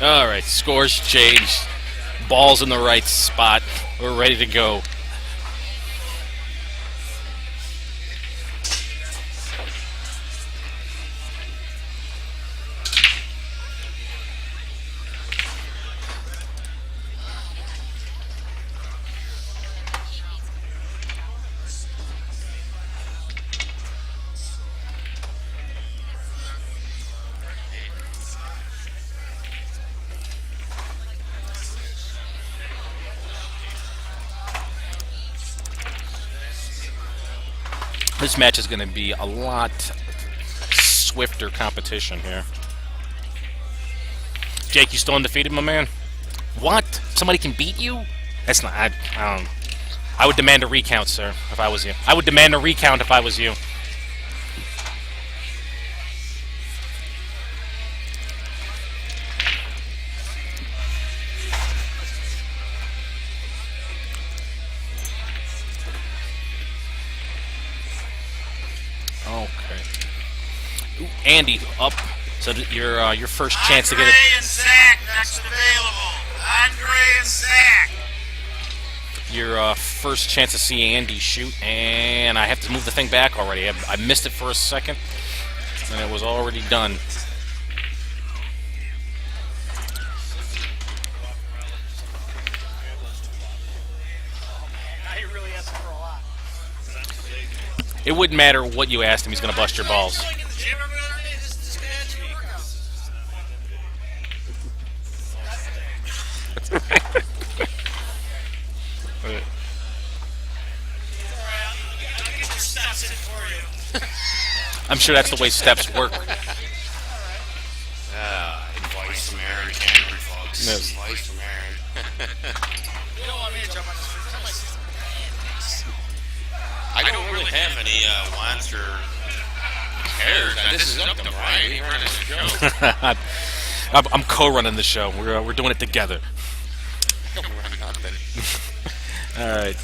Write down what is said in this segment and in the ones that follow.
All right, scores changed. Ball's in the right spot. We're ready to go. This match is going to be a lot swifter competition here. Jake, you still undefeated, my man? What? Somebody can beat you? That's not. I would demand a recount, sir, if I was you. I would demand a recount if I was you. Okay. Ooh, Andy up. So your first chance to get it. Andre and Zach next available. Andre and Zach. Your first chance to see Andy shoot, and I have to move the thing back already. I missed it for a second, and it was already done. It wouldn't matter what you asked him; he's going to bust your balls. I'm sure that's the way steps work. Advice from Aaron Canterbury, folks. Yes. Advice from Aaron. You don't want me to jump on this first. I don't really have any wants or cares. This is up to Brian. He running the show. I'm co-running the show. We're doing it together. Don't run nothing. All right.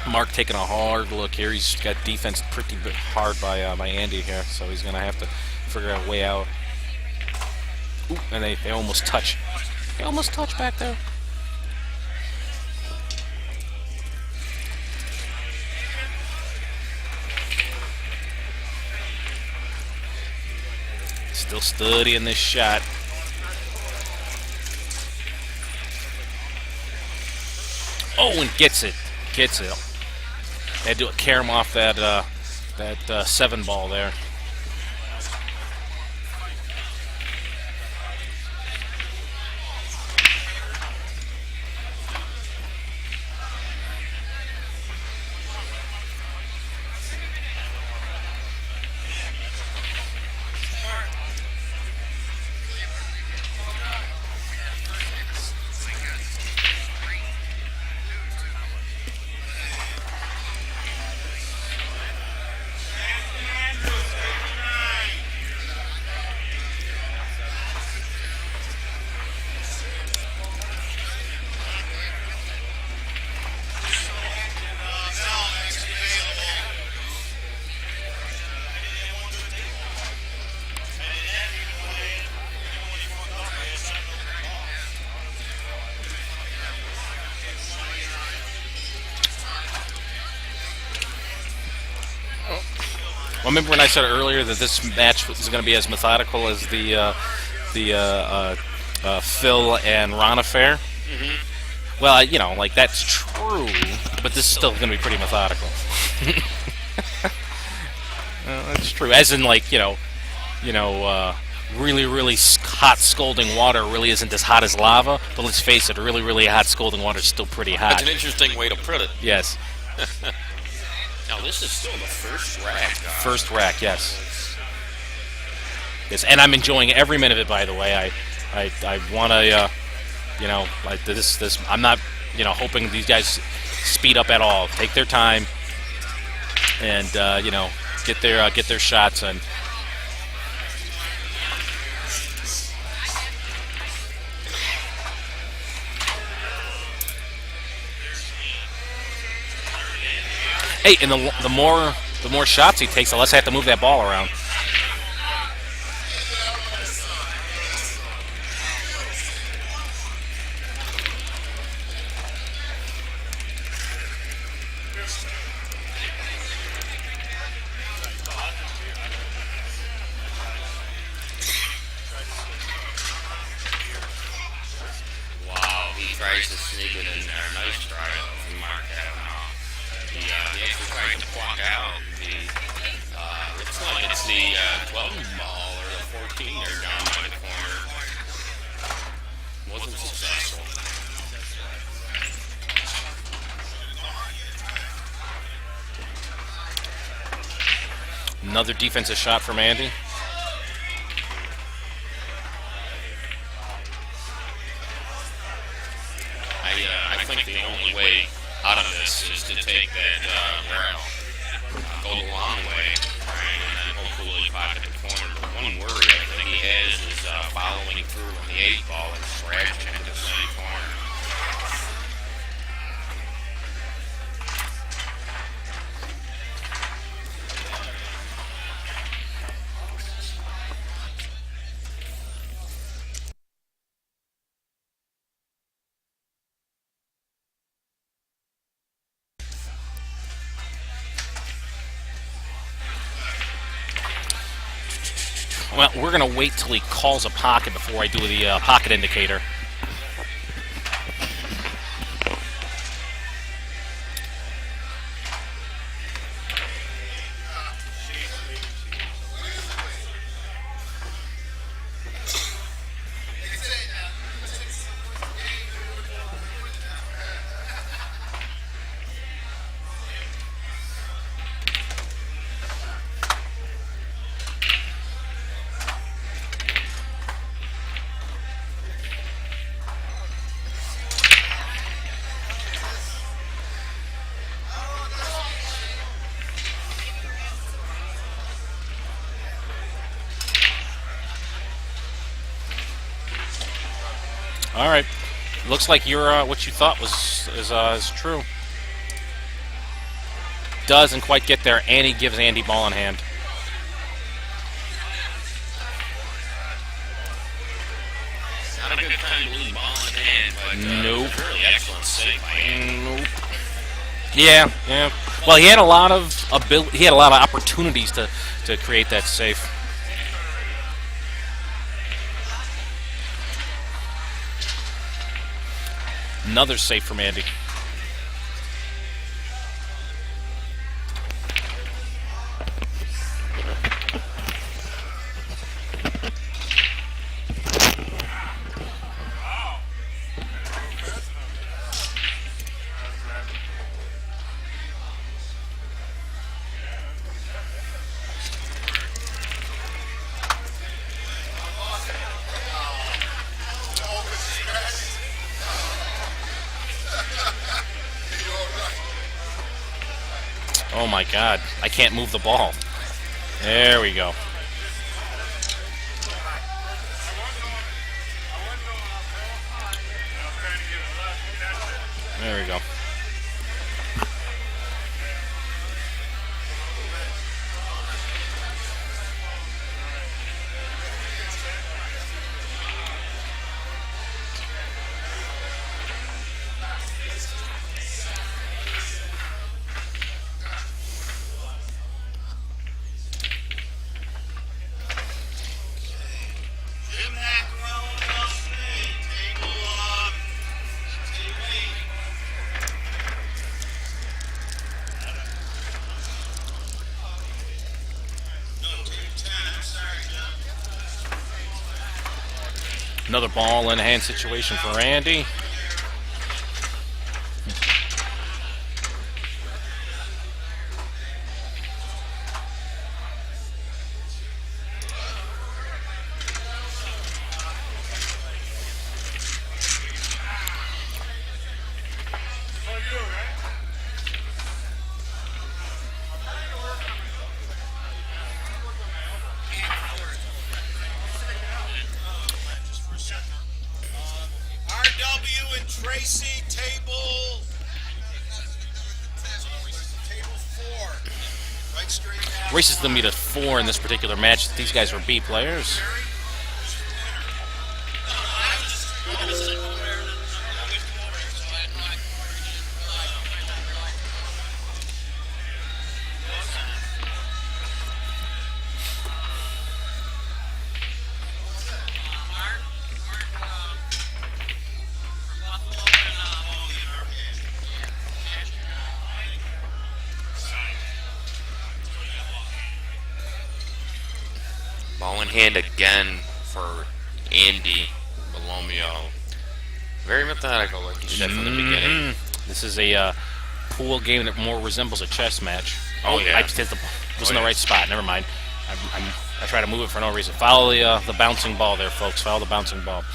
Mark taking a hard look here. He's got defense pretty hard by Andy here, so he's going to have to figure out a way out. Ooh, and they almost touch. They almost touch back there. Still studying this shot. Oh, and gets it. Gets it. They had to carry him off that 7 ball there. Well, remember when I said earlier that this match was going to be as methodical as the Phil and Ron affair? Mm-hmm. Well, you know, like that's true, but this is still going to be pretty methodical. That's true. As in, like, really, really hot scalding water really isn't as hot as lava. But let's face it, really, really hot scalding water is still pretty hot. That's an interesting way to put it. Yes. Now, this is still the first rack. First rack, yes. Yes, and I'm enjoying every minute of it. By the way, I want to, like this. I'm not, hoping these guys speed up at all. Take their time, and get their shots in. Hey, and the more shots he takes, the less I have to move that ball around. Wow, he tries to sneak it in there. Nice try from Mark Kavanaugh. He actually tried to block out. Looks like it's the 12 ball or the 14 there down by the corner. Wasn't successful. Another defensive shot from Andy. I think the only way out of this is to take that rail, go the long way, and then hopefully pocket the corner. The one worry I think he has is following through on the 8 ball and scratching at the same corner. Well, we're going to wait till he calls a pocket before I do the pocket indicator. All right. Looks like your what you thought is true. Doesn't quite get there, and he gives Andy ball in hand. Not a good time to leave ball in hand, but Nope. really excellent save by Andy. Nope. Yeah. Well, he had a lot of he had a lot of opportunities to create that save. Another save from Andy. Oh my God, I can't move the ball. There we go. There we go. Another ball in hand situation for Andy. RW and Tracy, table 4. Right straight down. Races them to 4 in this particular match. These guys are B players. Ball in hand again for Andy Belomio. Very methodical, like you said from the beginning. This is a pool game that more resembles a chess match. Oh, yeah. I just hit was in the yeah. right spot. Never mind. I try to move it for no reason. Follow the bouncing ball there, folks. Follow the bouncing ball.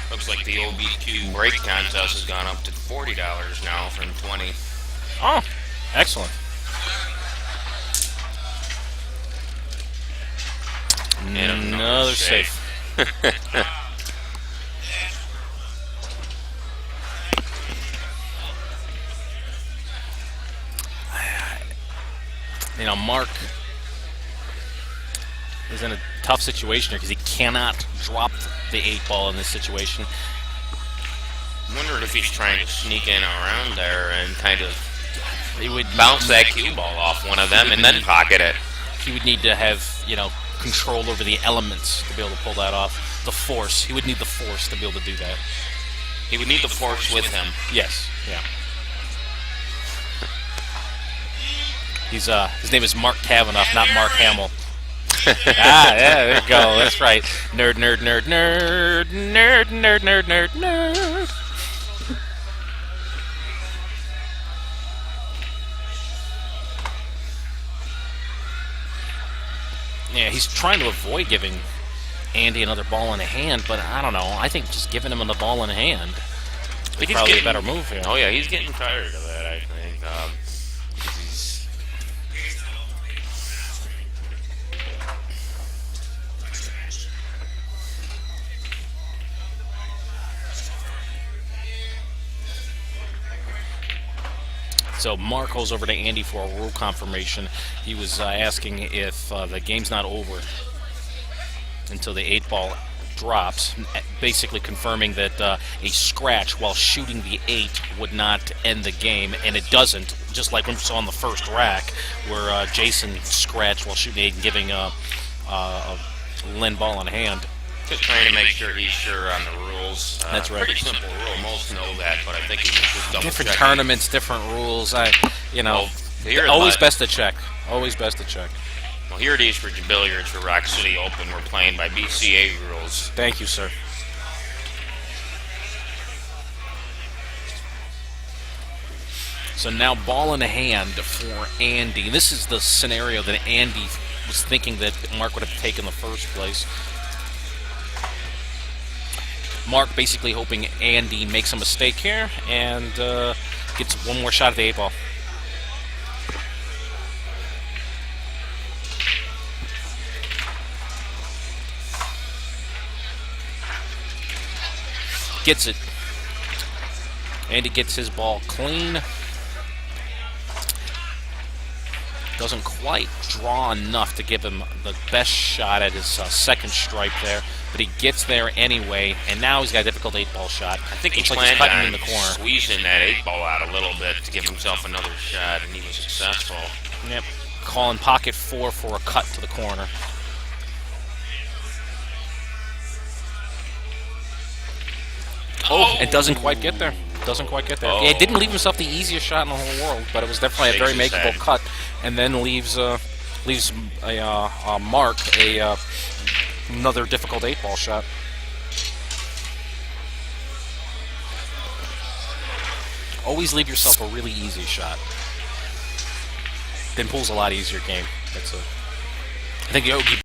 Looks like the OB2 break contest has gone up to $40 now from $20. Oh, excellent. And Another safe. Mark is in a tough situation here because he cannot drop the 8-ball in this situation. I'm wondering if he's trying to sneak in around there and kind of He would bounce that cue ball off one of them and then pocket it. He would need to have, control over the elements to be able to pull that off. The force. He would need the force to be able to do that. He would need the force with him. Yes. Yeah. His name is Mark Kavanaugh, not Mark Hamill. Yeah, there you go. That's right. Nerd, nerd, nerd, nerd, nerd, nerd, nerd, nerd, nerd. Yeah, he's trying to avoid giving Andy another ball in the hand, but I don't know. I think just giving him the ball in the hand is probably a better move here. Oh yeah, he's getting tired of that. I think. He's So Mark goes over to Andy for a rule confirmation. He was asking if the game's not over until the 8-ball drops, basically confirming that a scratch while shooting the 8 would not end the game, and it doesn't, just like when we saw in the first rack where Jason scratched while shooting 8 and giving a Lynn ball in hand. just trying to make sure he's sure on the rules. That's right. Pretty simple rule. Most know that, but I think he was just double Different checking. tournaments, different rules. Here Always at best to check. Always best to check. Well, here at Eastridge Billiards for Rock City Open, we're playing by BCA rules. Thank you, sir. So now ball in hand for Andy. This is the scenario that Andy was thinking that Mark would have taken in the first place. Mark basically hoping Andy makes a mistake here and gets one more shot at the 8-ball. Gets it. Andy gets his ball clean. Doesn't quite draw enough to give him the best shot at his second stripe there, but he gets there anyway, and now he's got a difficult 8-ball shot. I think he Looks like he's planned cutting on in the corner. squeezing that 8-ball out a little bit to give himself another shot, and he was successful. Yep. Calling pocket 4 for a cut to the corner. Oh, it doesn't quite get there. Doesn't quite get there. Oh. Yeah, it didn't leave himself the easiest shot in the whole world, but it was definitely a Shakes very his makeable head. cut, and then leaves Mark another difficult 8-ball shot. Always leave yourself a really easy shot. Then pool's a lot easier game. I think Yogi